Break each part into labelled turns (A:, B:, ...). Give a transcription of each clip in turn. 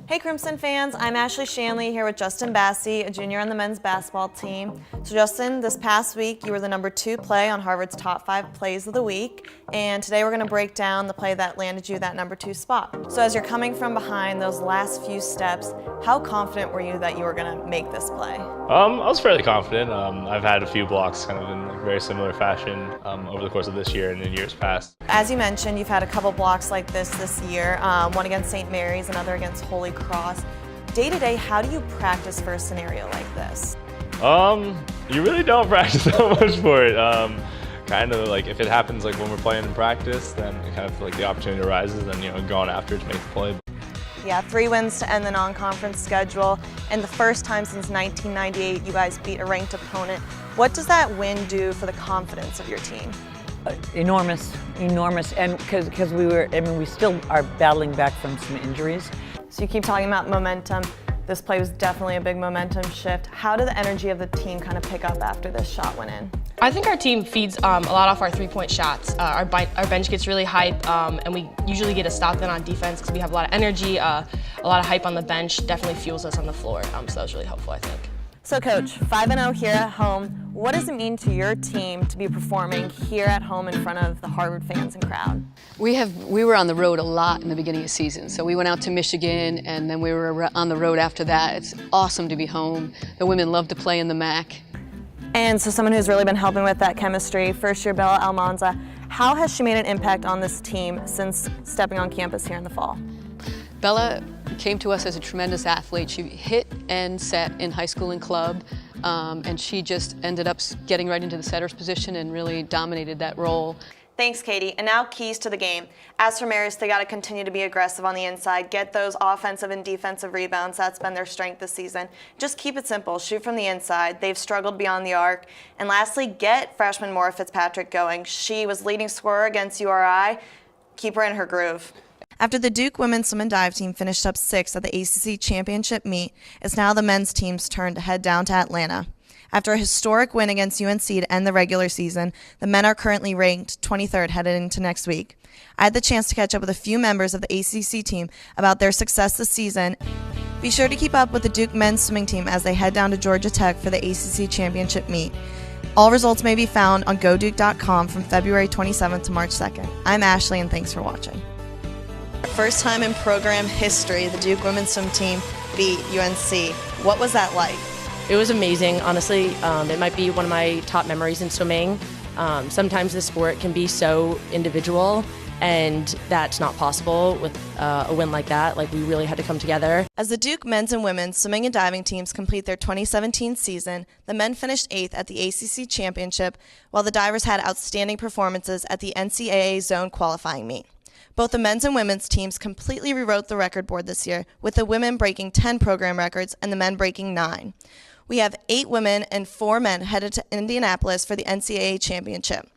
A: Hey Crimson fans, I'm Ashleigh Shanley here with Justin Bassey, a junior on the men's basketball team. So Justin, this past week you were the #2 play on Harvard's top 5 plays of the week, and today we're going to break down the play that landed you that #2 spot. So as you're coming from behind those last few steps, how confident were you that you were going to make this play?
B: I was fairly confident. I've had a few blocks kind of in very similar fashion over the course of this year and in years past.
A: As you mentioned, you've had a couple blocks like this year, one against St. Mary's, another against Holy Cross. Day to day, how do you practice for a scenario like this?
B: You really don't practice that much for it. Kind of like if it happens like when we're playing in practice, then it kind of like the opportunity arises, and going after it to make the play.
A: Yeah, 3 wins to end the non-conference schedule, and the first time since 1998 you guys beat a ranked opponent. What does that win do for the confidence of your team?
C: Enormous, and because we still are battling back from some injuries.
A: So you keep talking about momentum. This play was definitely a big momentum shift. How did the energy of the team kind of pick up after this shot went in?
D: I think our team feeds a lot off our 3-point shots. Our bench gets really hype, and we usually get a stop then on defense because we have a lot of energy, a lot of hype on the bench. Definitely fuels us on the floor, so that was really helpful, I think.
A: So Coach, 5-0 here at home. What does it mean to your team to be performing here at home in front of the Harvard fans and crowd?
E: We were on the road a lot in the beginning of the season. So we went out to Michigan, and then we were on the road after that. It's awesome to be home. The women love to play in the MAC.
A: And so someone who's really been helping with that chemistry, first-year Bella Almanza, how has she made an impact on this team since stepping on campus here in the fall?
E: Bella came to us as a tremendous athlete. She hit and set in high school and club, and she just ended up getting right into the setter's position and really dominated that role.
A: Thanks, Katie. And now keys to the game. As for Marist, they got to continue to be aggressive on the inside, get those offensive and defensive rebounds. That's been their strength this season. Just keep it simple. Shoot from the inside. They've struggled beyond the arc. And lastly, get freshman Maura Fitzpatrick going. She was leading scorer against URI. Keep her in her groove. After the Duke women's swim and dive team finished up 6th at the ACC championship meet, it's now the men's team's turn to head down to Atlanta. After a historic win against UNC to end the regular season, the men are currently ranked 23rd headed into next week. I had the chance to catch up with a few members of the ACC team about their success this season. Be sure to keep up with the Duke men's swimming team as they head down to Georgia Tech for the ACC championship meet. All results may be found on GoDuke.com from February 27th to March 2nd. I'm Ashley, and thanks for watching. First time in program history, the Duke women's swim team beat UNC. What was that like?
D: It was amazing, honestly. It might be one of my top memories in swimming. Sometimes the sport can be so individual, and that's not possible with a win like that. Like, we really had to come together.
A: As the Duke men's and women's swimming and diving teams complete their 2017 season, the men finished 8th at the ACC championship, while the divers had outstanding performances at the NCAA zone qualifying meet. Both the men's and women's teams completely rewrote the record board this year, with the women breaking 10 program records and the men breaking 9. We have 8 women and 4 men headed to Indianapolis for the NCAA championship.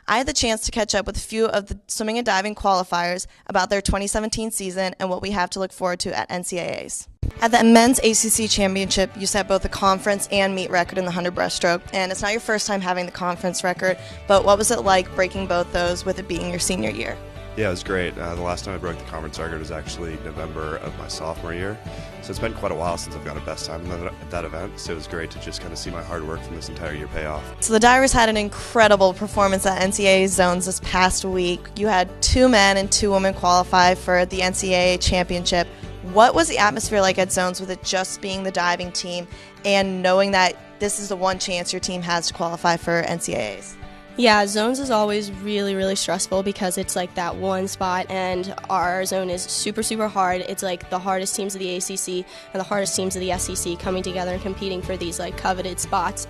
A: I had the chance to catch up with a few of the swimming and diving qualifiers about their 2017 season and what we have to look forward to at NCAAs. At the men's ACC championship, you set both the conference and meet record in the 100 breaststroke, and it's not your first time having the conference record, but what was it like breaking both those with it being your senior year?
F: Yeah, it was great. The last time I broke the conference record was actually November of my sophomore year. So it's been quite a while since I've got a best time at that event. So it was great to just kind of see my hard work from this entire year pay off. So
A: the divers had an incredible performance at NCAA zones this past week. You had 2 men and 2 women qualify for the NCAA championship. What was the atmosphere like at zones with it just being the diving team and knowing that this is the one chance your team has to qualify for NCAAs?
G: Yeah, zones is always really, really stressful because it's like that one spot, and our zone is super, super hard. It's like the hardest teams of the ACC and the hardest teams of the SEC coming together and competing for these like coveted spots.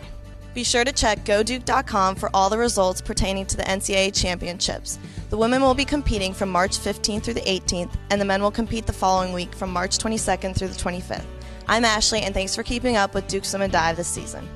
A: Be sure to check GoDuke.com for all the results pertaining to the NCAA championships. The women will be competing from March 15th through the 18th, and the men will compete the following week from March 22nd through the 25th. I'm Ashley, and thanks for keeping up with Duke Swim and Dive this season.